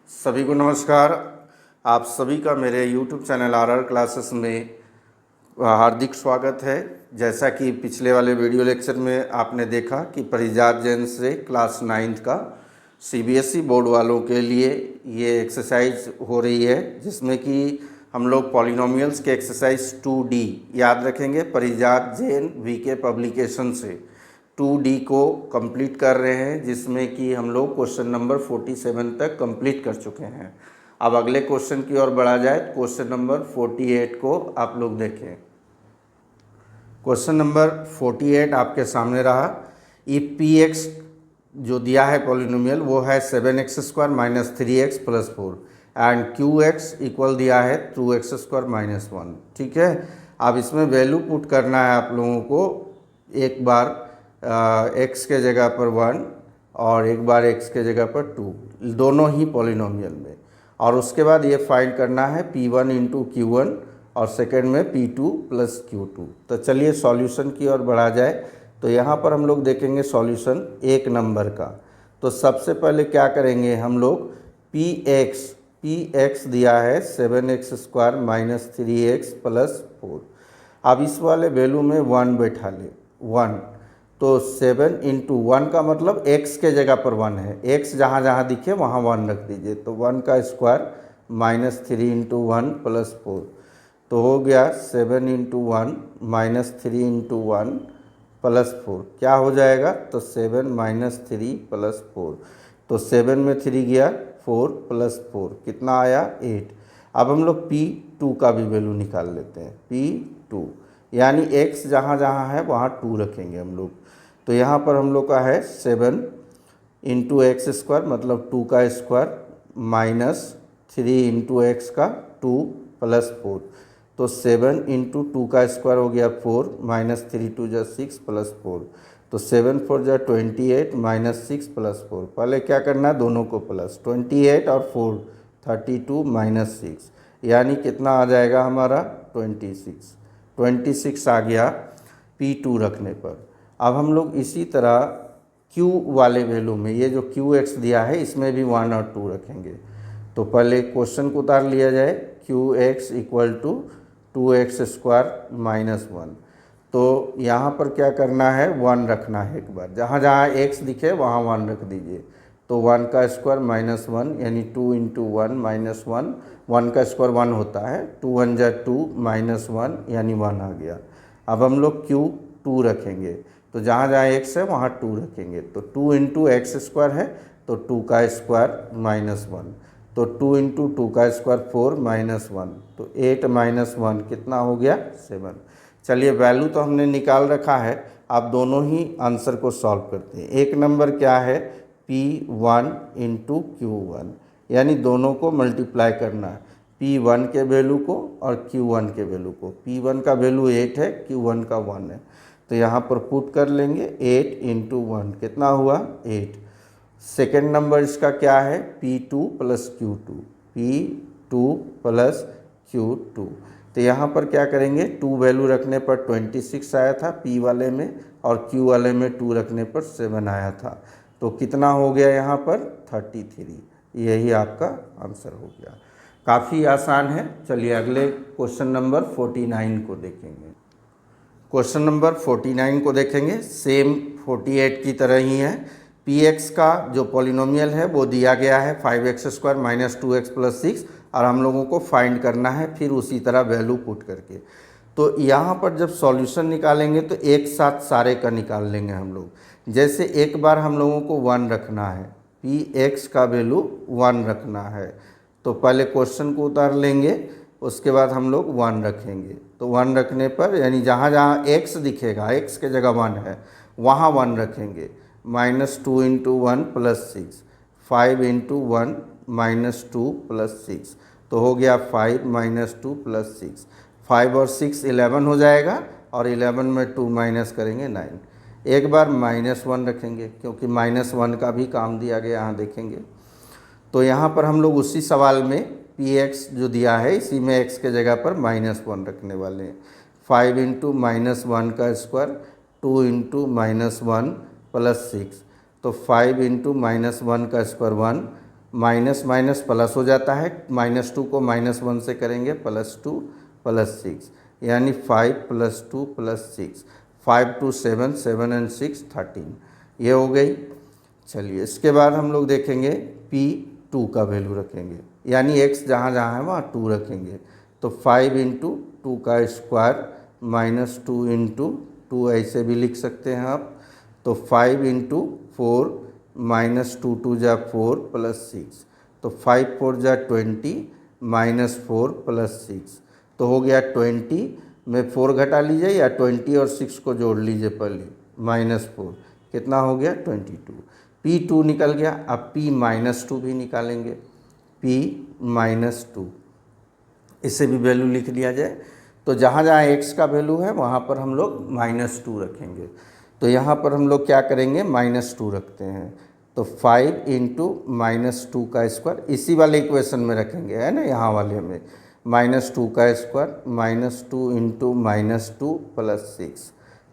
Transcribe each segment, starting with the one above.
सभी को नमस्कार। आप सभी का मेरे YouTube चैनल आर क्लासेस में हार्दिक स्वागत है। जैसा कि पिछले वाले वीडियो लेक्चर में आपने देखा कि परिजात जैन से क्लास 9th का CBSE बोर्ड वालों के लिए ये एक्सरसाइज हो रही है, जिसमें कि हम लोग पॉलिनोमियल्स के एक्सरसाइज 2D याद रखेंगे। परिजात जैन VK पब्लिकेशन से 2D को कंप्लीट कर रहे हैं, जिसमें कि हम लोग क्वेश्चन नंबर 47 तक कंप्लीट कर चुके हैं। अब अगले क्वेश्चन की ओर बढ़ा जाए, क्वेश्चन नंबर 48 को आप लोग देखें। क्वेश्चन नंबर 48 आपके सामने रहा। इफ px जो दिया है पॉलिनोमियल वो है 7x² minus 3x plus 4 and qx equal दिया है 2x² माइनस 1। ठीक है, अब इसमें वैल्यू पुट करना है आप लोगों को। एक बार x के जगह पर 1 और एक बार x के जगह पर 2, दोनों ही पॉलिनोमियल में। और उसके बाद ये फाइंड करना है P1 इंटू Q1 और सेकेंड में P2 प्लस Q2। तो चलिए सॉल्यूशन की ओर बढ़ा जाए। तो यहाँ पर हम लोग देखेंगे सॉल्यूशन 1 नंबर का। तो सबसे पहले क्या करेंगे हम लोग, px दिया है 7x² माइनस 3x प्लस 4। अब इस वाले वैल्यू में 1 बैठा ले, 1। तो 7 इंटू 1 का मतलब x के जगह पर 1 है, x जहाँ जहाँ दिखे वहाँ 1 रख दीजिए। तो 1 का स्क्वायर माइनस 3 इंटू 1 प्लस 4, तो हो गया 7 इंटू 1 माइनस 3 इंटू 1 प्लस 4। क्या हो जाएगा, तो 7 माइनस 3 प्लस 4। तो 7 में 3 गया, 4 प्लस 4 कितना आया, 8। अब हम लोग P2 का भी वैल्यू निकाल लेते हैं। P2 यानी x जहाँ जहाँ है वहाँ 2 रखेंगे हम लोग। तो यहाँ पर हम लोग का है 7 इंटू x² मतलब 2 का स्क्वायर माइनस 3 इंटू एक्स का 2 प्लस 4। तो 7 इंटू 2 का स्क्वायर हो गया 4 माइनस 3 2 जा 6 प्लस 4। तो 7 4 जा 28 माइनस 6 प्लस 4। पहले क्या करना है, दोनों को प्लस, 28 और 4 32 माइनस 6, यानी कितना आ जाएगा हमारा 26 आ गया P2 रखने पर। अब हम लोग इसी तरह Q वाले वैल्यू में, ये जो QX दिया है इसमें भी 1 और 2 रखेंगे। तो पहले क्वेश्चन को उतार लिया जाए, QX equal to 2x² minus 1। तो यहाँ पर क्या करना है, 1 रखना है। एक बार जहाँ जहाँ x दिखे वहाँ 1 रख दीजिए। तो 1 का स्क्वायर माइनस 1 यानी 2 इंटू 1 माइनस 1, 1 का स्क्वायर 1 होता है, 2 1 जा 2 माइनस 1 यानी 1 आ गया। अब हम लोग Q2 रखेंगे, तो जहाँ जहाँ x है वहाँ 2 रखेंगे। तो 2 इंटू x² है, तो 2 का स्क्वायर माइनस 1। तो 2 इंटू 2 का स्क्वायर 4 माइनस 1, तो 8 माइनस 1 कितना हो गया, 7। चलिए वैल्यू तो हमने निकाल रखा है, आप दोनों ही आंसर को सॉल्व करते हैं। एक नंबर क्या है, P1 इंटू Q1, यानी दोनों को मल्टीप्लाई करना है, P1 के वैल्यू को और Q1 के वैल्यू को। P1 का वैल्यू 8 है, Q1 का 1 है। तो यहाँ पर पुट कर लेंगे, 8 इंटू 1 कितना हुआ, 8। सेकेंड नंबर इसका क्या है, P2 plus Q2, P2 plus Q2। तो यहाँ पर क्या करेंगे, 2 वैल्यू रखने पर 26 आया था P वाले में, और Q वाले में 2 रखने पर 7 आया था। तो कितना हो गया यहाँ पर, 33। यही आपका आंसर हो गया। काफ़ी आसान है। चलिए अगले क्वेश्चन नंबर 49 को देखेंगे। क्वेश्चन नंबर 49 को देखेंगे, सेम 48 की तरह ही है। Px का जो पॉलिनोमियल है वो दिया गया है 5x² माइनस 2x प्लस 6, और हम लोगों को फाइंड करना है फिर उसी तरह वैल्यू पुट करके। तो यहाँ पर जब सॉल्यूशन निकालेंगे तो एक साथ सारे का निकाल लेंगे हम लोग। जैसे एक बार हम लोगों को 1 रखना है, Px का वैल्यू 1 रखना है, तो पहले क्वेश्चन को उतार लेंगे, उसके बाद हम लोग 1 रखेंगे। तो 1 रखने पर यानी जहाँ जहाँ x दिखेगा, x के जगह 1 है, वहाँ 1 रखेंगे। Minus 2 into 1 plus 6, 5 into 1 minus 2 plus 6, तो हो गया 5 माइनस 2 प्लस 6। 5 और 6 11 हो जाएगा, और 11 में 2 माइनस करेंगे 9। एक बार माइनस 1 रखेंगे, क्योंकि माइनस 1 का भी काम दिया गया, यहाँ देखेंगे। तो यहाँ पर हम लोग उसी सवाल में Px जो दिया है इसी में x के जगह पर माइनस 1 रखने वाले हैं। 5 इंटू माइनस 1 का स्क्वायर, 2 इंटू माइनस 1 प्लस 6, तो 5 इंटू माइनस 1 का स्क्वायर 1, माइनस माइनस प्लस हो जाता है, -2 को -1 से करेंगे +2 + 6, यानी 5 + 2 + 6, 5 2 7, 7 and 6 13, ये हो गई। चलिए इसके बाद हम लोग देखेंगे P2 का वैल्यू रखेंगे, यानी x जहाँ जहाँ है वहाँ 2 रखेंगे। तो 5 × 2 का स्क्वायर -2 × 2 ऐसे भी लिख सकते हैं आप। तो 5 × 4 -2 2 जा 4 + 6, तो 5 4 जा 20 -4 + 6, तो हो गया 20 में 4 घटा लीजिए या 20 और 6 को जोड़ लीजिए पहले, -4, कितना हो गया 22। P2 निकल गया। अब P-2 भी निकालेंगे, P-2 इससे भी वैल्यू लिख लिया जाए। तो जहाँ जहाँ x का वैल्यू है वहाँ पर हम लोग -2 रखेंगे। तो यहाँ पर हम लोग क्या करेंगे, -2 रखते हैं। तो 5 × -2 का स्क्वायर इसी वाले इक्वेशन में रखेंगे, है ना, यहाँ वाले में -2 का स्क्वायर -2 × -2 + 6,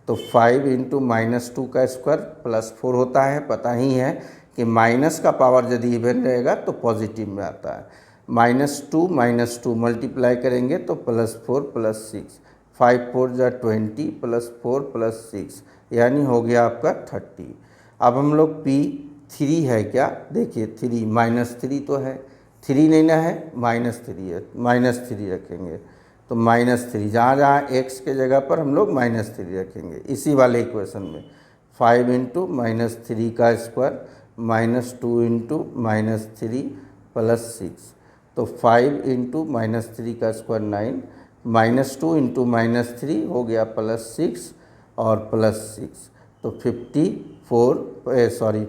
तो 5 × -2 का स्क्वायर +4 होता है। पता ही है कि माइनस का पावर यदि इवन रहेगा तो पॉजिटिव में आता है। -2 मल्टीप्लाई करेंगे तो +4 + 6, 5 4 जा 20 +4 + 6, यानी हो गया आपका 30। अब हम लोग P3 है क्या, देखिए 3 -3 तो है, 3 नहीं ना है, -3 है, -3 रखेंगे। तो -3 जहाँ जहाँ x के जगह पर हम लोग -3 रखेंगे इसी वाले इक्वेशन में। 5 × -3 का स्क्वायर -2 × -3 + 6, तो 5 × -3 का स्क्वायर 9, -2 × -3 हो गया +6 और +6, तो 45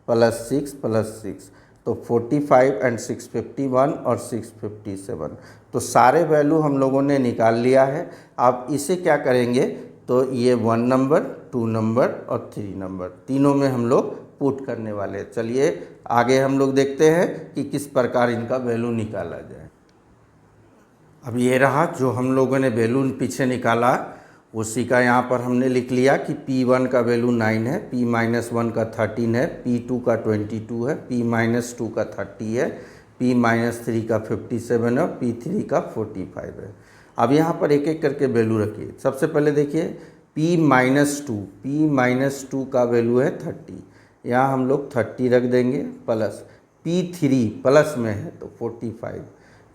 + 6 + 6, तो 45 and 6 51 और 6 57। तो सारे वैल्यू हम लोगों ने निकाल लिया है। आप इसे क्या करेंगे, तो ये 1 नंबर, 2 नंबर और 3 नंबर तीनों में हम लोग पुट करने वाले हैं। चलिए आगे हम लोग देखते हैं कि किस प्रकार इनका वैल्यू निकाला जाए। अब ये रहा जो हम लोगों ने वैल्यू पीछे निकाला, उसी का यहाँ पर हमने लिख लिया कि P1 का वैल्यू 9 है, P-1 का 13 है, P2 का 22 है, P-2 का 30 है, P-3 का 57 है, P3 का 45 है। अब यहाँ पर एक एक करके वैल्यू रखिए। सबसे पहले देखिए P-2 का वैल्यू है 30, यहाँ हम लोग 30 रख देंगे, प्लस P3 प्लस में है तो 45,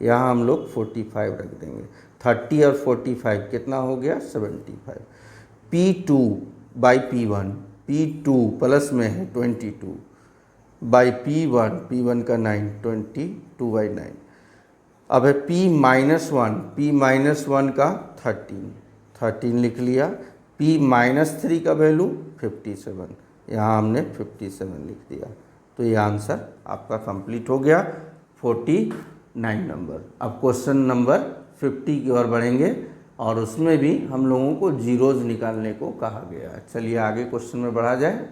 यहाँ हम लोग 45 रख देंगे। 30 और 45 कितना हो गया 75। P2 by P1, P2 plus में है 22 बाई P1 का 9, 22/9। अब है P-1 का 13 लिख लिया। P-3 का वैल्यू 57, यहाँ हमने 57 लिख दिया। तो ये आंसर आपका कंप्लीट हो गया 49 नंबर। अब क्वेश्चन नंबर 50 की ओर बढ़ेंगे और उसमें भी हम लोगों को जीरोज़ निकालने को कहा गया है। चलिए आगे क्वेश्चन में बढ़ा जाए।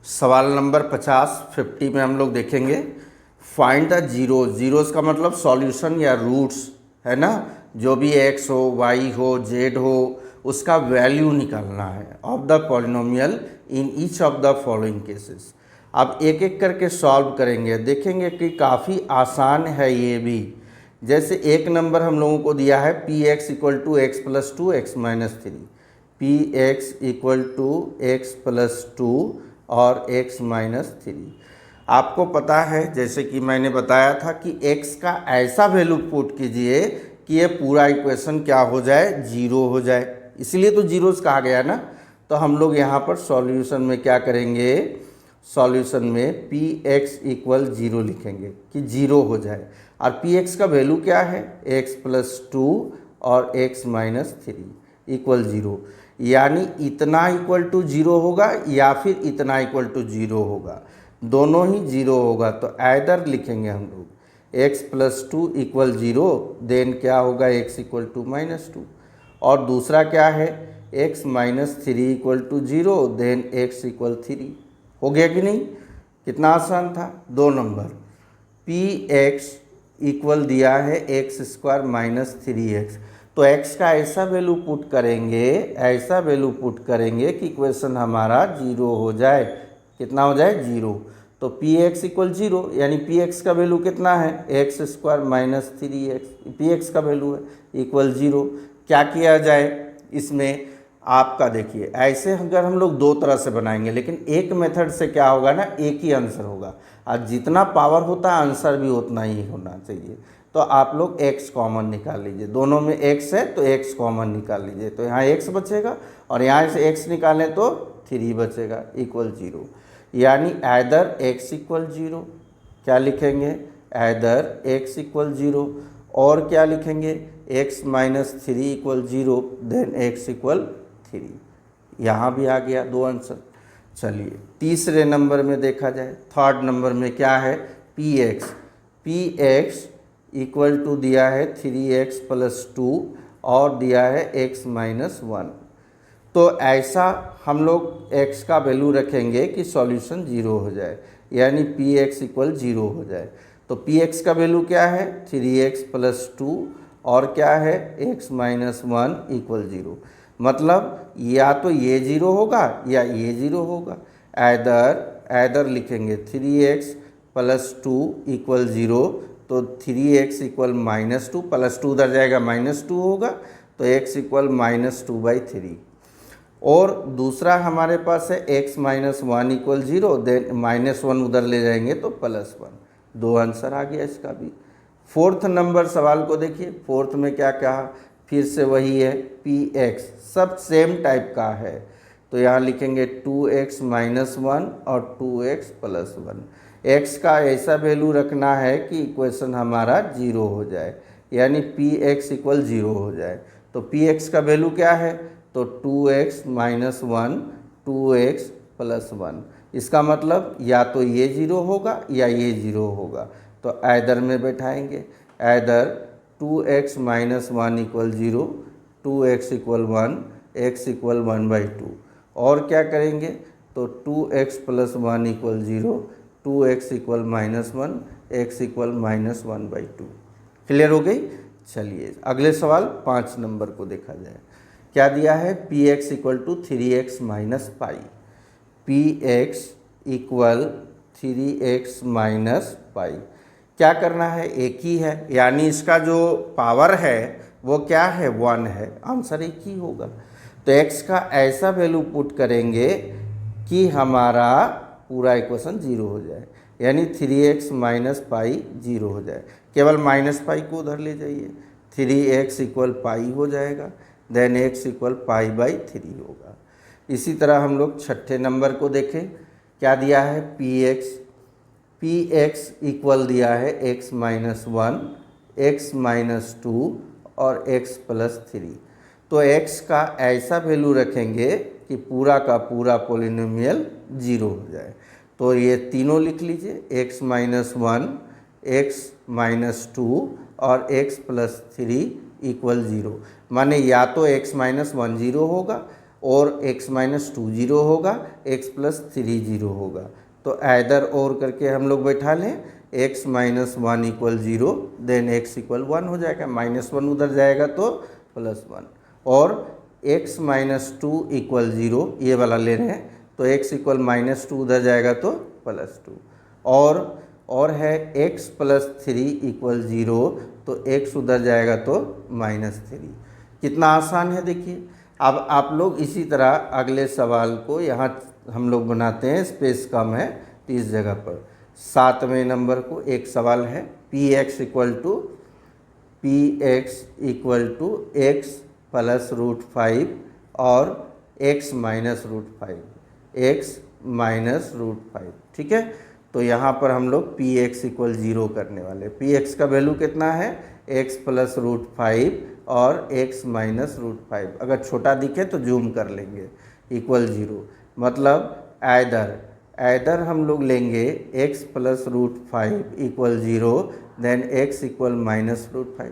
सवाल नंबर 50 में हम लोग देखेंगे फाइंड द जीरोज़ का मतलब सॉल्यूशन या रूट्स है ना, जो भी x हो, y हो, z हो, उसका वैल्यू निकालना है of the polynomial in each of the following cases. अब एक एक करके सॉल्व करेंगे, देखेंगे कि काफ़ी आसान है ये भी। जैसे एक नंबर हम लोगों को दिया है Px = x + 2 x - 3, Px = x + 2 और x - 3। आपको पता है जैसे कि मैंने बताया था कि x का ऐसा वैल्यू पुट कीजिए कि ये पूरा इक्वेशन क्या हो जाए, जीरो हो जाए, इसलिए तो जीरोस कहा गया ना। तो हम लोग यहाँ पर सॉल्यूशन में क्या करेंगे, सॉल्यूशन में Px = 0 लिखेंगे कि जीरो हो जाए। और Px का वैल्यू क्या है, x + 2 और x - 3 = 0, यानी इतना = 0 होगा या फिर इतना = 0 होगा, दोनों ही 0 होगा। तो आइदर लिखेंगे हम लोग x + 2 = 0, देन क्या होगा x = -2, और दूसरा क्या है x - 3 = 0, देन x = 3। हो गया कि नहीं, कितना आसान था। 2 नंबर Px इक्वल दिया है x² - 3x, तो x का ऐसा वैल्यू पुट करेंगे, कि इक्वेशन हमारा 0 हो जाए। कितना हो जाए, 0। तो पी एक्स इक्वल 0, यानी पी एक्स का वैल्यू कितना है, x square minus 3x, P x का वैल्यू है इक्वल 0। क्या किया जाए इसमें, आपका देखिए ऐसे अगर हम लोग दो तरह से बनाएंगे, लेकिन एक मेथड से क्या होगा ना, एक ही आंसर होगा, और जितना पावर होता है आंसर भी उतना ही होना चाहिए। तो आप लोग x कॉमन निकाल लीजिए, दोनों में x है तो x कॉमन निकाल लीजिए, तो यहाँ x बचेगा और यहाँ से x निकालें तो 3 बचेगा इक्वल 0, यानी ऐदर x इक्वल 0, क्या लिखेंगे, ऐदर x इक्वल 0, और क्या लिखेंगे, x minus 3 equal 0, then x equal 3। यहाँ भी आ गया दो आंसर। चलिए तीसरे नंबर में देखा जाए, थर्ड नंबर में क्या है, पी एक्स इक्वल टू दिया है 3x प्लस 2 और दिया है x माइनस 1। तो ऐसा हम लोग x का वैल्यू रखेंगे कि सॉल्यूशन 0 हो जाए, यानी पी एक्स इक्वल 0 हो जाए। तो पी एक्स का वैल्यू क्या है, 3x प्लस 2 और क्या है x माइनस 1 इक्वल 0। मतलब या तो ये 0 होगा या ये 0 होगा, ऐदर लिखेंगे 3x प्लस 2 इक्वल 0, तो 3x इक्वल माइनस 2, प्लस 2 उधर जाएगा माइनस 2 होगा, तो x इक्वल माइनस 2/3। और दूसरा हमारे पास है x minus 1 equal 0, then minus 1 उधर ले जाएंगे तो प्लस 1। दो आंसर आ गया इसका भी। फोर्थ नंबर सवाल को देखिए, फोर्थ में क्या कहा, फिर से वही है पी एक्स, सब सेम टाइप का है, तो यहाँ लिखेंगे 2x माइनस 1 और 2x प्लस 1। x का ऐसा वैल्यू रखना है कि इक्वेशन हमारा 0 हो जाए, यानी पी एक्स इक्वल 0 हो जाए। तो पी एक्स का वैल्यू क्या है, तो 2x माइनस 1 2x प्लस 1। इसका मतलब या तो ये 0 होगा या ये 0 होगा, तो ऐदर में बैठाएंगे, either 2x minus 1 equal 0, 2x equal 1, x equal 1/2। और क्या करेंगे, तो 2x plus 1 equal 0, 2x equal minus 1, x equal minus 1/2। Clear हो गई। चलिए अगले सवाल 5 नंबर को देखा जाए, क्या दिया है, P X equal to 3x minus pi, P X equal 3x minus pi. क्या करना है, एक ही है, यानी इसका जो पावर है वो क्या है, 1 है, आंसर एक ही होगा। तो x का ऐसा वैल्यू पुट करेंगे कि हमारा पूरा इक्वेशन 0 हो जाए, यानी 3x माइनस पाई 0 हो जाए। केवल माइनस पाई को उधर ले जाइए, 3x इक्वल पाई हो जाएगा, देन x इक्वल पाई/3 होगा। इसी तरह हम लोग छठे नंबर को देखें, क्या दिया है, पी एक्स इक्वल दिया है x माइनस 1, x माइनस 2 और x प्लस 3। तो x का ऐसा वैल्यू रखेंगे कि पूरा का पूरा पोलिनोमियल 0 हो जाए। तो ये तीनों लिख लीजिए, x माइनस 1, x माइनस 2 और x प्लस 3 इक्वल 0। माने या तो x माइनस 1 0 होगा और x माइनस 2 0 होगा, x प्लस 3 0 होगा। तो ऐदर और करके हम लोग बैठा लें, x minus 1 equal 0, then x equal 1 हो जाएगा, माइनस 1 उधर जाएगा तो प्लस 1, और x माइनस 2 इक्वल 0 ये वाला ले रहे हैं, तो x इक्वल माइनस 2 उधर जाएगा तो प्लस 2, और है x प्लस 3 इक्वल 0, तो x उधर जाएगा तो माइनस 3। कितना आसान है देखिए। अब आप लोग इसी तरह अगले सवाल को यहाँ हम लोग बनाते हैं, स्पेस कम है तो इस जगह पर 7वें नंबर को एक सवाल है, P X equal to x plus √5 और x माइनस √5, x माइनस √5, ठीक है। तो यहाँ पर हम लोग पी एक्स इक्वल 0 करने वाले, पी एक्स का वैल्यू कितना है, x प्लस √5 और x माइनस √5, अगर छोटा दिखे तो जूम कर लेंगे, इक्वल 0। मतलब ऐदर हम लोग लेंगे x plus √5 equal 0, then x equal minus √5,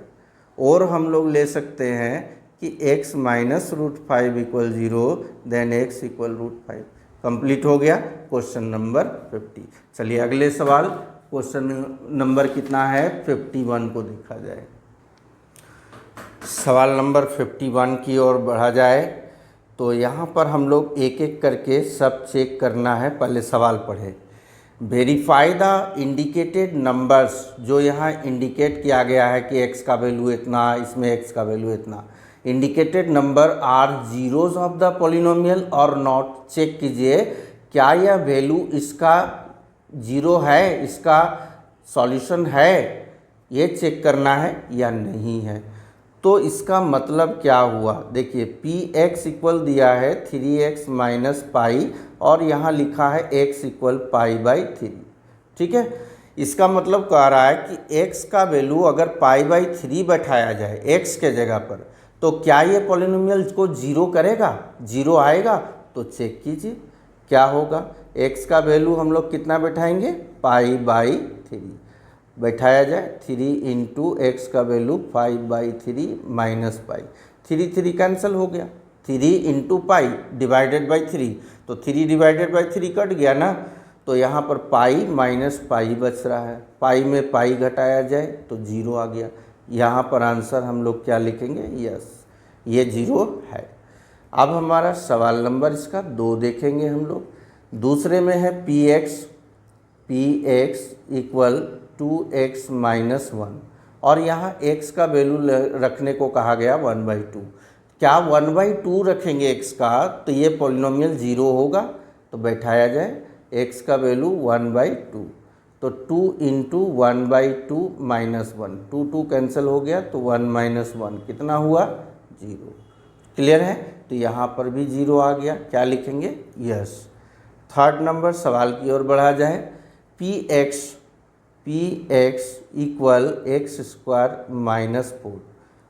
और हम लोग ले सकते हैं कि x minus √5 equal 0, then x equal √5। Complete हो गया क्वेश्चन नंबर 50। चलिए अगले सवाल क्वेश्चन नंबर कितना है, 51 को देखा जाए। सवाल नंबर 51 की ओर बढ़ा जाए तो यहाँ पर हम लोग एक एक करके सब चेक करना है। पहले सवाल पढ़े, वेरीफाई द इंडिकेटेड नंबर्स, जो यहाँ इंडिकेट किया गया है कि x का वैल्यू इतना, इसमें x का वैल्यू इतना, indicated number are zeros of the polynomial और नॉट। चेक कीजिए क्या यह वैल्यू इसका जीरो है, इसका सॉल्यूशन है, ये चेक करना है या नहीं है। तो इसका मतलब क्या हुआ, देखिए पी एक्स इक्वल दिया है 3x माइनस पाई और यहाँ लिखा है x इक्वल पाई बाई 3, ठीक है। इसका मतलब कह रहा है कि x का वैल्यू अगर पाई बाई 3 बैठाया जाए x के जगह पर, तो क्या ये पॉलिनोमियल को जीरो करेगा, जीरो आएगा। तो चेक कीजिए क्या होगा, x का वैल्यू हम लोग कितना बैठाएंगे, पाई बाई 3 बैठाया जाए, 3 इंटू एक्स का वैल्यू 5/3 माइनस पाई, 3 कैंसिल हो गया, 3 इंटू पाई डिवाइडेड बाई 3, तो 3 डिवाइडेड बाई 3 कट गया ना, तो यहाँ पर पाई माइनस पाई बच रहा है, पाई में पाई घटाया जाए तो जीरो आ गया। यहाँ पर आंसर हम लोग क्या लिखेंगे, यस ये जीरो है। अब हमारा सवाल नंबर इसका 2 देखेंगे हम लोग। दूसरे में है P X equal 2x minus 1 और यहाँ x का वैल्यू रखने को कहा गया 1/2। क्या 1/2 रखेंगे x का तो ये पॉलिनोमियल जीरो होगा, तो बैठाया जाए x का वैल्यू 1/2, तो 2 इंटू 1/2 माइनस 1, 2 कैंसिल हो गया, तो 1 माइनस 1 कितना हुआ, जीरो। क्लियर है, तो यहाँ पर भी जीरो आ गया, क्या लिखेंगे, यस। थर्ड नंबर सवाल की ओर बढ़ा जाए, P X equal x square minus 4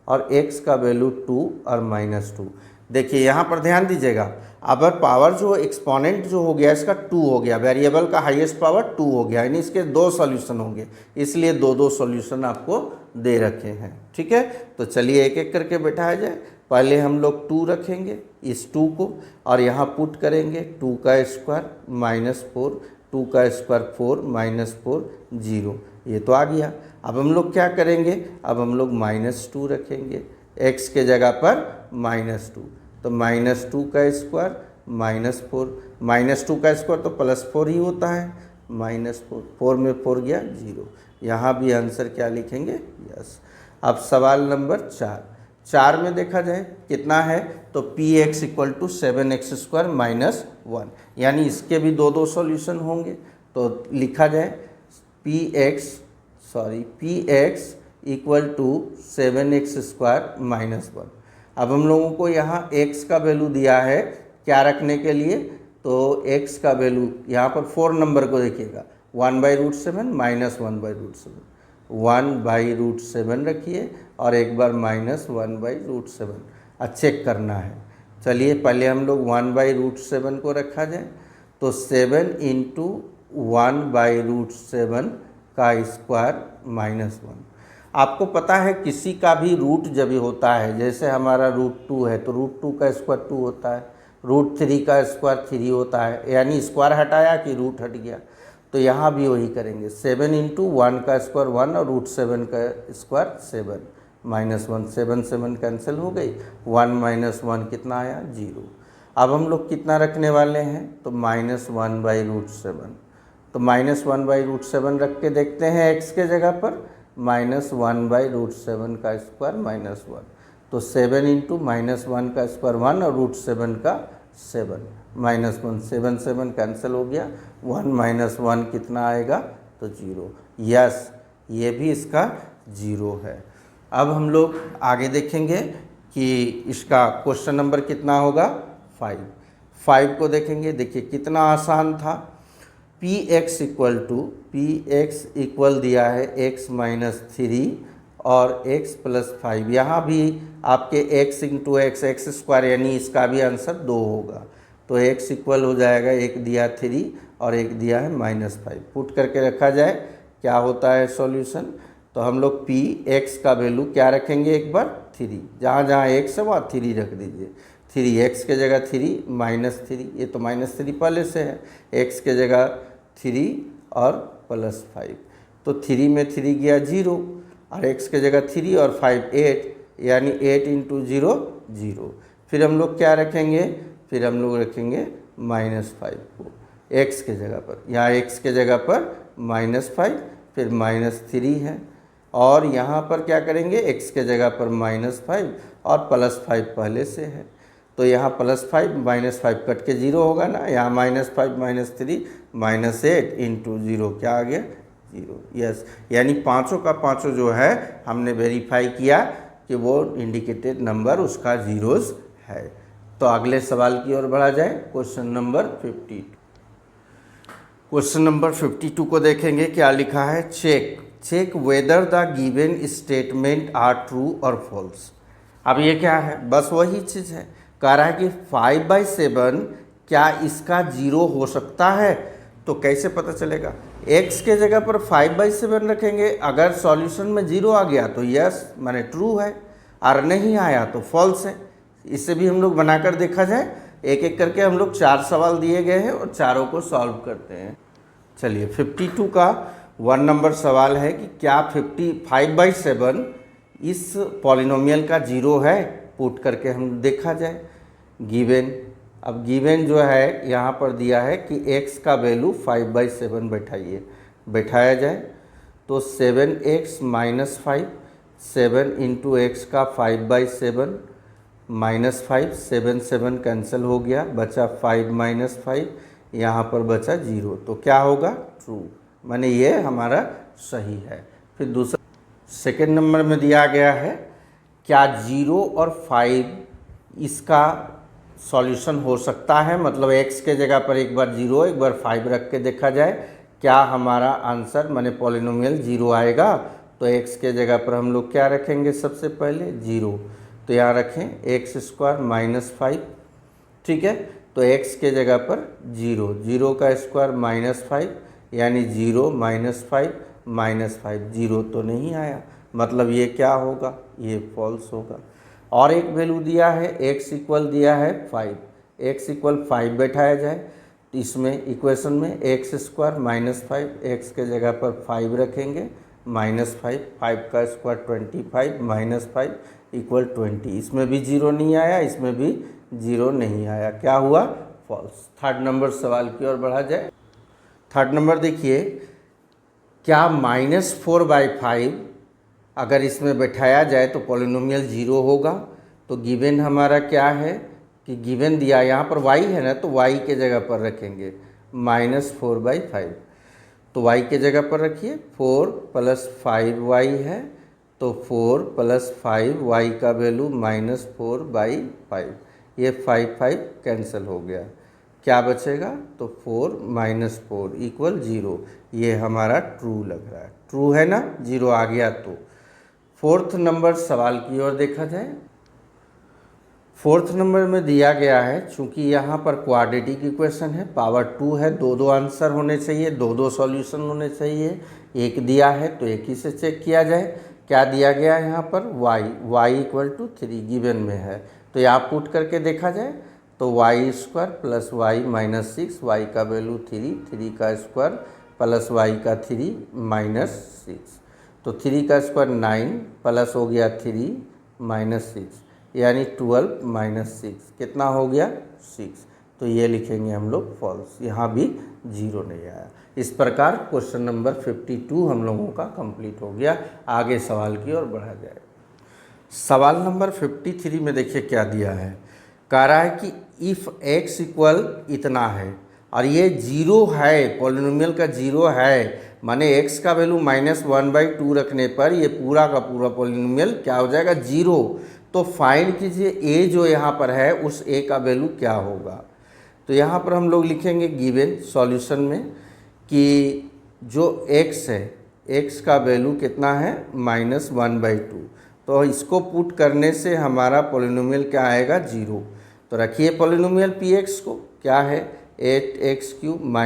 और x का वैल्यू 2 और माइनस 2। देखिए यहाँ पर ध्यान दीजिएगा, अब पावर जो एक्सपोनेंट जो हो गया इसका 2 हो गया, वेरिएबल का हाईएस्ट पावर 2 हो गया, यानी इसके 2 सॉल्यूशन होंगे, इसलिए 2 सॉल्यूशन आपको दे रखे हैं, ठीक है। तो चलिए एक एक करके बैठाया जाए। पहले हम लोग 2 रखेंगे इस 2 को और यहाँ पुट करेंगे 2 का स्क्वायर माइनस 4, 2 का स्क्वायर 4 माइनस 4 0, ये तो आ गया। अब हम लोग क्या करेंगे, अब हम लोग -2 रखेंगे x के जगह पर -2, तो -2 का स्क्वायर -4, -2 का स्क्वायर तो +4 ही होता है, -4, 4 में 4 गया 0, यहाँ भी आंसर क्या लिखेंगे, यस। अब सवाल नंबर 4 में देखा जाए कितना है, तो P X equal to 7x square minus 1, यानी इसके भी 2 सॉल्यूशन होंगे, तो लिखा जाए P X equal to 7x square minus 1। अब हम लोगों को यहाँ x का वैल्यू दिया है क्या रखने के लिए, तो x का वैल्यू यहाँ पर 4 नंबर को देखिएगा, 1/√7 माइनस 1/√7, 1/√7 रखिए और एक बार -1/√7, चेक करना है। चलिए पहले हम लोग 1/√7 को रखा जाए, तो 7 इंटू 1/√7 का स्क्वायर -1। आपको पता है किसी का भी रूट जब भी होता है, जैसे हमारा √2 है तो √2 का स्क्वायर 2 होता है, √3 का स्क्वायर 3 होता है, यानी स्क्वायर हटाया कि रूट हट गया, तो यहाँ भी वही करेंगे, 7 इंटू 1 का स्क्वायर 1 और √7 का स्क्वायर 7 -1, 7 कैंसिल हो गई, 1 माइनस 1 कितना आया, 0। अब हम लोग कितना रखने वाले हैं, तो -1/√7, तो -1/√7 रख के देखते हैं x के जगह पर, -1/√7 का स्क्वायर -1, तो 7 इंटू -1 का स्क्वायर 1 और √7 का 7, -1, 7 कैंसिल हो गया, 1 माइनस 1 कितना आएगा, तो 0, यस ये भी इसका 0 है। अब हम लोग आगे देखेंगे कि इसका क्वेश्चन नंबर कितना होगा, 5 को देखेंगे। देखिए कितना आसान था, पी एक्स इक्वल दिया है x माइनस 3 और x प्लस 5, यहाँ भी आपके x इंटू एक्स स्क्वायर, यानी इसका भी आंसर 2 होगा, तो x इक्वल हो जाएगा, एक दिया 3 और एक दिया है -5, पुट करके रखा जाए क्या होता है सॉल्यूशन, तो हम लोग पी एक्स का वैल्यू क्या रखेंगे, एक बार 3, जहाँ जहाँ x है वहाँ 3 रख दीजिए, 3x के जगह 3 -3, ये तो -3 पहले से है, x के जगह 3 और +5, तो 3 में 3 गया 0 और x के जगह 3 और 5 8, यानी 8 इंटू 0 0। फिर हम लोग क्या रखेंगे, फिर हम लोग रखेंगे -5 को, x के जगह पर, यहाँ x के जगह पर -5 फिर -3 है, और यहाँ पर क्या करेंगे x के जगह पर -5 और +5 पहले से है, तो यहाँ +5 -5 कट के 0 होगा ना, यहाँ -5 -3 -8 इंटू 0 क्या आ गया 0। यस, यानी पाँचों का पाँचों जो है हमने वेरीफाई किया कि वो इंडिकेटेड नंबर उसका जीरोस है। तो अगले सवाल की ओर बढ़ा जाए, क्वेश्चन नंबर 52। क्वेश्चन नंबर 52 को देखेंगे, क्या लिखा है, check whether the given statement are true और फॉल्स। अब ये क्या है, बस वही चीज़ है, कह रहा है कि 5/7 क्या इसका 0 हो सकता है। तो कैसे पता चलेगा, x के जगह पर 5/7 रखेंगे, अगर सॉल्यूशन में 0 आ गया तो यस माने ट्रू है, और नहीं आया तो फॉल्स है। इससे भी हम लोग बनाकर देखा जाए, एक एक करके हम लोग 4 सवाल दिए गए हैं और चारों को सॉल्व करते हैं। चलिए 52 का 1 नंबर सवाल है कि क्या 5/7 इस पॉलिनोमियल का 0 है, पुट करके हम देखा जाए। गिवन, अब गिवन जो है यहाँ पर दिया है कि x का वैल्यू 5/7 बैठाया जाए, तो 7x - 5, 7 इंटू एक्स का 5/7 -5, 7 कैंसिल हो गया, बचा 5 - 5, यहाँ पर बचा 0, तो क्या होगा ट्रू, माने ये हमारा सही है। फिर दूसरा सेकेंड नंबर में दिया गया है, क्या 0 और 5 इसका सॉल्यूशन हो सकता है, मतलब x के जगह पर एक बार 0 एक बार 5 रख के देखा जाए, क्या हमारा आंसर माने पॉलिनोमियल 0 आएगा। तो x के जगह पर हम लोग क्या रखेंगे, सबसे पहले 0, तो यहाँ रखें x² - 5, ठीक है, तो x के जगह पर 0, 0 का स्क्वायर -5 यानी 0 - 5 -5, 0 तो नहीं आया, मतलब ये क्या होगा, ये फॉल्स होगा। और एक वैल्यू दिया है, x इक्वल दिया है 5, x इक्वल 5 बैठाया जाए, तो इसमें इक्वेशन में x² - 5, x के जगह पर 5 रखेंगे, -5, 5 का स्क्वायर 25 -5 इक्वल 20, इसमें भी 0 नहीं आया, इसमें भी 0 नहीं आया, क्या हुआ फॉल्स। थर्ड नंबर सवाल की ओर बढ़ा जाए। थर्ड नंबर देखिए, क्या -4/5 अगर इसमें बैठाया जाए तो पॉलिनोमियल 0 होगा। तो गिवन हमारा क्या है कि गिवन दिया यहाँ पर y है ना, तो y के जगह पर रखेंगे -4/5, तो y के जगह पर रखिए, 4 + 5y है, तो 4 + 5y का वैल्यू -4/5, ये 5 कैंसिल हो गया, क्या बचेगा, तो 4 - 4 इक्वल 0, ये हमारा ट्रू लग रहा है, ट्रू है ना, 0 आ गया। तो फोर्थ नंबर सवाल की ओर देखा जाए। फोर्थ नंबर में दिया गया है, चूंकि यहाँ पर क्वाड्रेटिक इक्वेशन है, पावर 2 है, दो आंसर होने चाहिए, दो सॉल्यूशन होने चाहिए, एक दिया है तो एक ही से चेक किया जाए। क्या दिया गया है यहाँ पर, y = 3 गिवन में है, तो यहाँ पुट करके देखा जाए, तो y² + y - 6, y का वैल्यू 3, 3 का स्क्वायर प्लस y का 3 - 6, तो 3 का स्क्वायर 9 प्लस हो गया 3 - 6 यानी 12 - 6 कितना हो गया 6, तो ये लिखेंगे हम लोग फॉल्स, यहाँ भी 0 नहीं आया। इस प्रकार क्वेश्चन नंबर 52 हम लोगों का कंप्लीट हो गया। आगे सवाल की ओर बढ़ा जाए। सवाल नंबर 53 में देखिए क्या दिया है, कह रहा है कि इफ़ x इक्वल इतना है और ये 0 है, पॉलिनोमियल का 0 है, माने x का वैल्यू -1/2 रखने पर ये पूरा का पूरा पॉलिनोमियल क्या हो जाएगा 0। तो फाइंड कीजिए a जो यहाँ पर है उस a का वैल्यू क्या होगा। तो यहाँ पर हम लोग लिखेंगे गिवन सॉल्यूशन में कि जो x है, x का वैल्यू कितना है -1/2, तो इसको पुट करने से हमारा पॉलिनोमियल क्या आएगा 0। तो रखिए पॉलिनोमियल px को, क्या है 8x³ -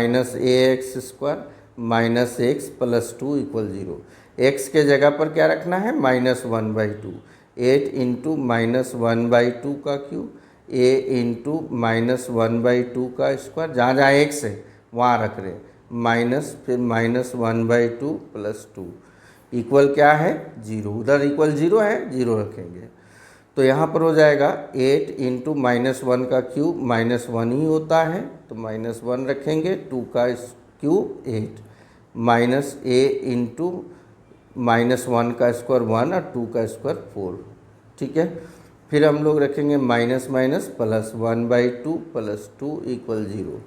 ax² - x + 2 = 0। x के जगह पर क्या रखना है -1/2, 8 इंटू -1/2 का क्यूब, a इंटू -1/2 का स्क्वायर, जहाँ जहाँ x है वहाँ रख रहे, माइनस फिर -1/2 + 2 इक्वल क्या है 0, उधर इक्वल 0 है 0 रखेंगे। तो यहाँ पर हो जाएगा 8 इंटू -1 का क्यूब -1 ही होता है, तो -1 रखेंगे, 2 का क्यूब 8 माइनस a इंटू -1 का स्क्वायर 1 और 2 का स्क्वायर 4, ठीक है। फिर हम लोग रखेंगे minus minus plus 1/2 plus 2 equal 0।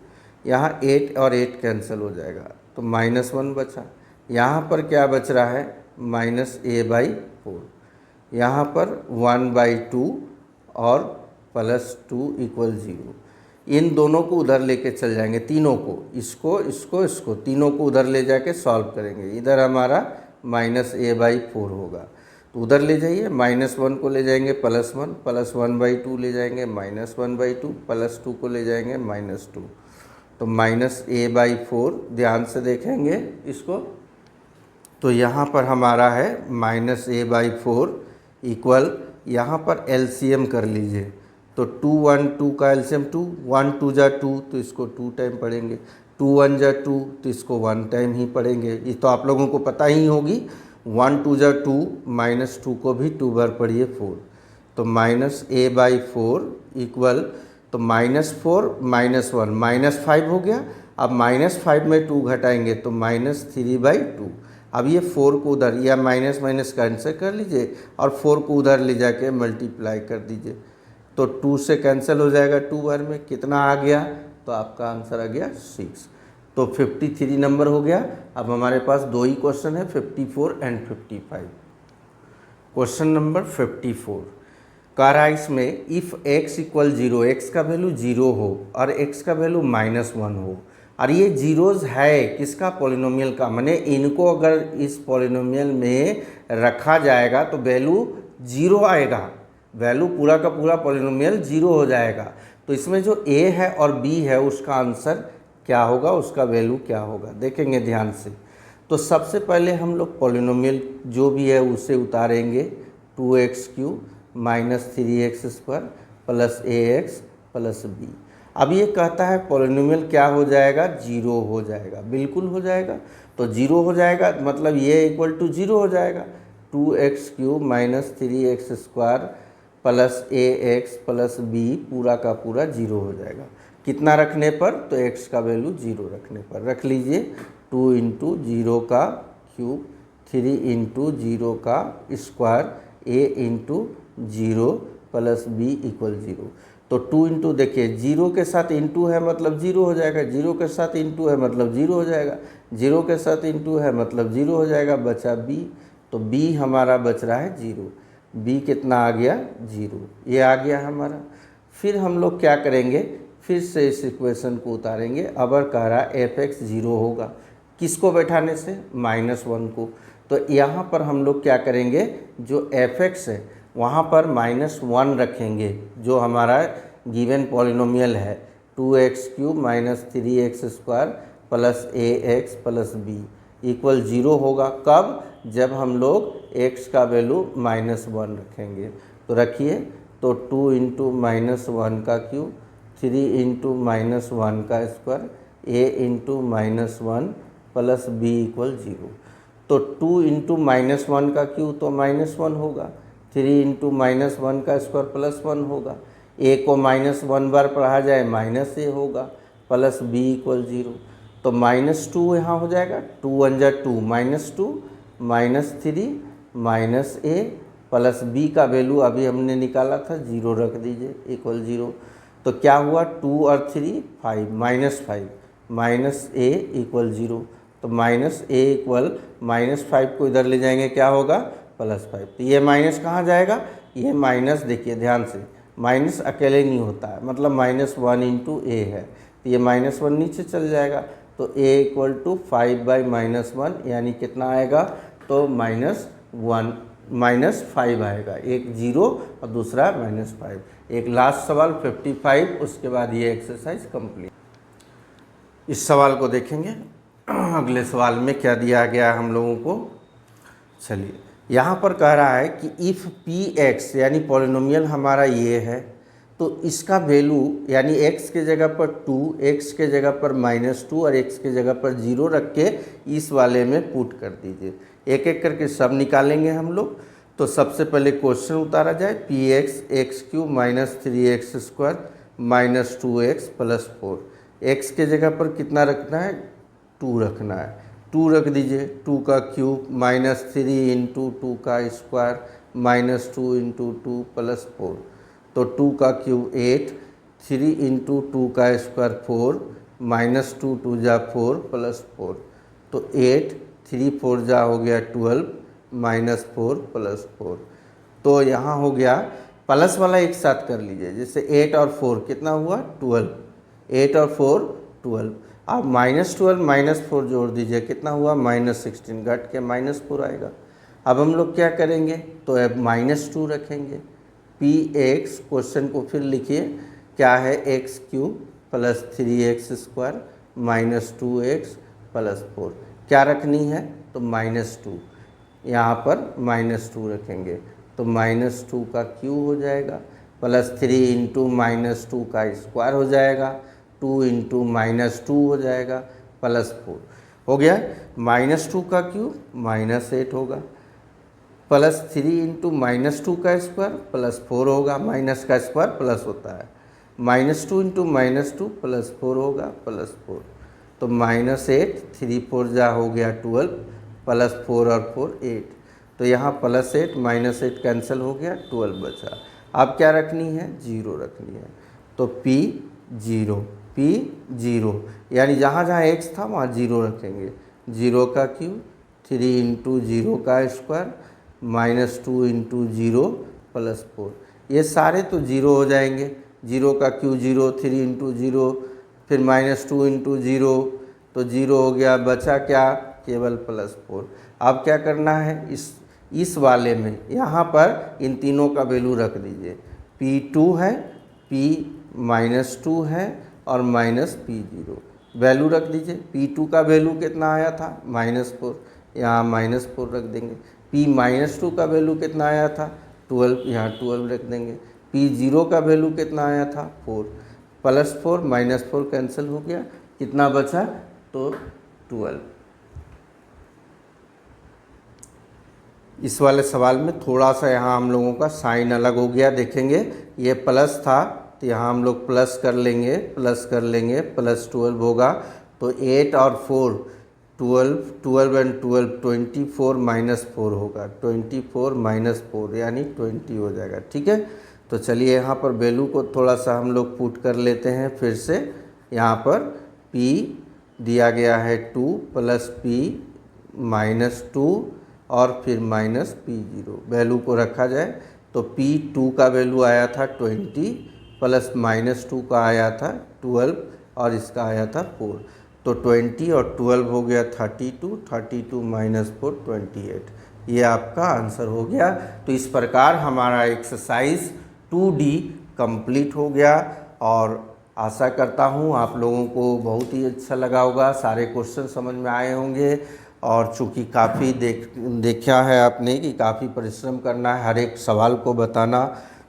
यहाँ 8 और 8 कैंसिल हो जाएगा, तो -1 बचा। यहाँ पर क्या बच रहा है, -a/4। यहाँ पर 1/2 और +2 इक्वल 0। इन दोनों को उधर लेके चल जाएंगे, तीनों को, इसको तीनों को उधर ले जाके सॉल्व करेंगे। इधर हमारा -a/4 होगा, तो उधर ले जाइए, -1 को ले जाएंगे +1, +1/2 ले जाएंगे -1/2, +2 को ले जाएंगे -2, तो -a/4। ध्यान से देखेंगे इसको, तो यहाँ पर हमारा है -a/4 इक्वल, यहाँ पर एलसीएम कर लीजिए, तो 2 1 2 का एलसीएम 2, 1 2 जा 2, तो इसको 2 टाइम पढ़ेंगे, 2 1 जा 2, तो इसको 1 टाइम ही पढ़ेंगे। ये तो आप लोगों को पता ही होगी, 1 2 जा 2, -2 को भी 2 बार पढ़िए 4, तो -a/4 इक्वल, तो -4 -1 -5 हो गया। अब -5 में 2 घटाएंगे तो -3/2। अब ये 4 को उधर, या माइनस माइनस कैंसिल कर लीजिए और 4 को उधर ले जाके मल्टीप्लाई कर दीजिए, तो 2 से कैंसिल हो जाएगा 2 बार में, कितना आ गया, तो आपका आंसर आ गया 6। तो 53 नंबर हो गया। अब हमारे पास 2 ही क्वेश्चन है, 54 एंड 55। क्वेश्चन नंबर 54 कह रहा है इसमें, इफ़ x इक्वल 0, एक्स का वैल्यू 0 हो और x का वैल्यू -1 हो, और ये जीरोज़ है किसका, पॉलिनोमियल का, माने इनको अगर इस पॉलिनोमियल में रखा जाएगा तो वैल्यू 0 आएगा, वैल्यू पूरा का पूरा पॉलिनोमियल 0 हो जाएगा। तो इसमें जो a है और b है उसका आंसर क्या होगा, उसका वैल्यू क्या होगा, देखेंगे ध्यान से। तो सबसे पहले हम लोग पॉलिनोमियल जो भी है उसे उतारेंगे, 2x³ - 3x² + ax + b। अब ये कहता है पॉलिनोमियल क्या हो जाएगा, 0 हो जाएगा, बिल्कुल हो जाएगा। तो 0 हो जाएगा मतलब ये इक्वल टू 0 हो जाएगा, 2x³ - 3x² + ax + b पूरा का पूरा 0 हो जाएगा। कितना रखने पर, तो x का वैल्यू 0 रखने पर। रख लीजिए, 2 × 0 का क्यूब, 3 × 0 का स्क्वायर, a × 0 + b इक्वल 0। तो 2 × देखिए 0 के साथ इंटू है मतलब 0 हो जाएगा, 0 के साथ इंटू है मतलब 0 हो जाएगा, 0 के साथ इंटू है मतलब 0 हो जाएगा, बचा b। तो b हमारा बच रहा है 0, b कितना आ गया, 0, ये आ गया हमारा। फिर हम लोग क्या करेंगे, फिर से इस इक्वेशन को उतारेंगे। अब कह रहा है fx 0 होगा, किसको बैठाने से, -1 को। तो यहाँ पर हम लोग क्या करेंगे, जो fx है वहाँ पर -1 रखेंगे, जो हमारा गिवन पॉलिनोमियल है, 2x³ - 3x² + ax + b equal 0 होगा। कब, जब हम लोग x का वैल्यू -1 रखेंगे। तो रखिए, तो 2 × -1 का क्यूब, 3 × -1 का स्क्वायर, a × -1 + b इक्वल 0। तो 2 × -1 का क्यूब तो -1 होगा, 3 × -1 का स्क्वायर +1 होगा, a को -1 बार पढ़ा जाए -a होगा, + b इक्वल 0। तो -2 यहाँ हो जाएगा, 2 1 जा 2, -2 -3 -a + b का वैल्यू अभी हमने निकाला था 0 रख दीजिए इक्वल 0। तो क्या हुआ, 2 और 3 5, -5 -a इक्वल 0। तो -a इक्वल -5 को इधर ले जाएंगे, क्या होगा, +5। तो ये माइनस कहाँ जाएगा, ये माइनस देखिए ध्यान से, माइनस अकेले नहीं होता है, मतलब -1 × a है, तो ये -1 नीचे चल जाएगा। तो a इक्वल टू 5/-1 यानी कितना आएगा, तो -5 आएगा, एक 0 और दूसरा -5। एक लास्ट सवाल 55, उसके बाद ये एक्सरसाइज कंप्लीट। इस सवाल को देखेंगे, अगले सवाल में क्या दिया गया हम लोगों को। चलिए, यहाँ पर कह रहा है कि इफ़ px यानी पॉलिनोमियल हमारा ये है, तो इसका वैल्यू यानी x के जगह पर 2, x के जगह पर -2 और x के जगह पर 0 रख के इस वाले में पुट कर दीजिए। एक एक करके सब निकालेंगे हम लोग। तो सबसे पहले क्वेश्चन उतारा जाए, P x x Q minus 3x² minus 2x plus 4। X के जगह पर कितना रखना है, 2 रखना है, 2 रख दीजिए। 2 का क्यूब माइनस 3 इंटू 2 का स्क्वायर माइनस 2 इंटू 2 प्लस 4। तो 2 का क्यूब 8, 3 इंटू 2 का स्क्वायर 4 माइनस 2 2 जा 4 प्लस 4। तो 8, 3 4 जा हो गया 12 माइनस 4 प्लस 4। तो यहाँ हो गया, प्लस वाला एक साथ कर लीजिए, जैसे 8 और 4 कितना हुआ 12, 8 और 4 12। आप माइनस 12 माइनस 4 जोड़ दीजिए, कितना हुआ माइनस 16, घट के माइनस 4 आएगा। अब हम लोग क्या करेंगे, तो अब माइनस 2 रखेंगे। पी एक्स, क्वेश्चन को फिर लिखिए, क्या है x cube plus 3x² minus 2x plus 4। क्या रखनी है, तो माइनस 2, यहाँ पर माइनस 2 रखेंगे, तो माइनस 2 का क्यूब हो जाएगा, प्लस 3 इंटू माइनस 2 का स्क्वायर हो जाएगा, 2 इंटू माइनस 2 हो जाएगा, प्लस 4 हो गया। माइनस 2 का क्यूब माइनस 8 होगा, प्लस 3 इंटू माइनस 2 का स्क्वायर प्लस 4 होगा, माइनस का स्क्वायर प्लस होता है, माइनस 2 इंटू माइनस 2 प्लस 4 होगा, प्लस 4। तो माइनस 8, 3 4 जा हो गया 12, प्लस 4 और 4 8। तो यहाँ प्लस 8 माइनस 8 कैंसिल हो गया, 12 बचा। अब क्या रखनी है, 0 रखनी है। तो P 0, यानी जहाँ जहाँ x था वहाँ 0 रखेंगे। 0 का क्यूब 3 इंटू 0 का स्क्वायर माइनस 2 इंटू 0 प्लस 4। ये सारे तो 0 हो जाएंगे। 0 का क्यूब 0, 3 इंटू 0, फिर माइनस 2 इंटू 0, तो 0 हो गया, बचा क्या, केवल प्लस 4। अब क्या करना है, इस वाले में यहाँ पर इन तीनों का वैल्यू रख दीजिए। P2 है, P माइनस 2 है और माइनस P0 वैल्यू रख दीजिए। P2 का वैल्यू कितना आया था, माइनस 4, यहाँ माइनस 4 रख देंगे। P माइनस 2 का वैल्यू कितना आया था, 12, यहाँ 12 रख देंगे। P0 का वैल्यू कितना आया था, 4, प्लस 4 माइनस 4 कैंसिल हो गया, कितना बचा, तो 12। इस वाले सवाल में थोड़ा सा यहाँ हम लोगों का साइन अलग हो गया, देखेंगे ये प्लस था तो यहाँ हम लोग प्लस कर लेंगे, प्लस 12 होगा। तो 8 और 4 12, 12 एंड 12 24 माइनस 4 होगा, 24 माइनस 4 यानी 20 हो जाएगा। ठीक है, तो चलिए यहाँ पर वैल्यू को थोड़ा सा हम लोग पुट कर लेते हैं फिर से। यहाँ पर P दिया गया है 2 प्लस P माइनस 2 और फिर माइनस P0 वैल्यू को रखा जाए तो P2 का वैल्यू आया था 20 प्लस माइनस 2 का आया था 12 और इसका आया था 4। तो 20 और 12 हो गया 32, 32 माइनस 4 28। ये आपका आंसर हो गया। तो इस प्रकार हमारा एक्सरसाइज 2D कंप्लीट हो गया और आशा करता हूँ आप लोगों को बहुत ही अच्छा लगा होगा, सारे क्वेश्चन समझ में आए होंगे। और चूँकि काफ़ी देखा है आपने कि काफ़ी परिश्रम करना है हर एक सवाल को बताना,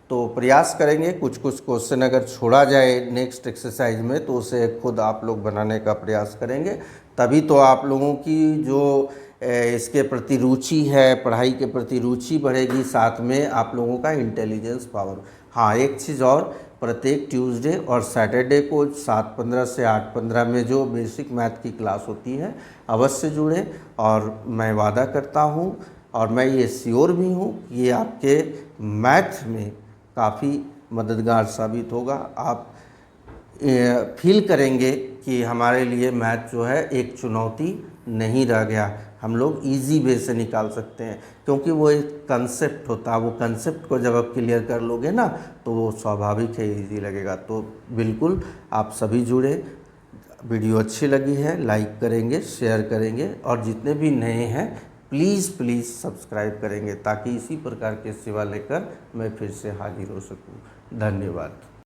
तो प्रयास करेंगे कुछ क्वेश्चन अगर छोड़ा जाए नेक्स्ट एक्सरसाइज में तो उसे खुद आप लोग बनाने का प्रयास करेंगे, तभी तो आप लोगों की जो इसके प्रति रुचि है, पढ़ाई के प्रति रुचि बढ़ेगी, साथ में आप लोगों का इंटेलिजेंस पावर। हाँ, एक चीज़ और, प्रत्येक ट्यूसडे और सैटरडे को 7:15 से 8:15 में जो बेसिक मैथ की क्लास होती है अवश्य जुड़ें। और मैं वादा करता हूँ और मैं ये श्योर भी हूँ कि ये आपके मैथ में काफ़ी मददगार साबित होगा। आप फील करेंगे कि हमारे लिए मैथ जो है एक चुनौती नहीं रह गया, हम लोग इजी वे से निकाल सकते हैं, क्योंकि वो एक कंसेप्ट होता है, वो कंसेप्ट को जब आप क्लियर कर लोगे ना तो वो स्वाभाविक है, इजी लगेगा। तो बिल्कुल आप सभी जुड़े। वीडियो अच्छी लगी है लाइक करेंगे, शेयर करेंगे और जितने भी नए हैं प्लीज़ सब्सक्राइब करेंगे, ताकि इसी प्रकार के सेवा लेकर मैं फिर से हाजिर हो सकूं। धन्यवाद।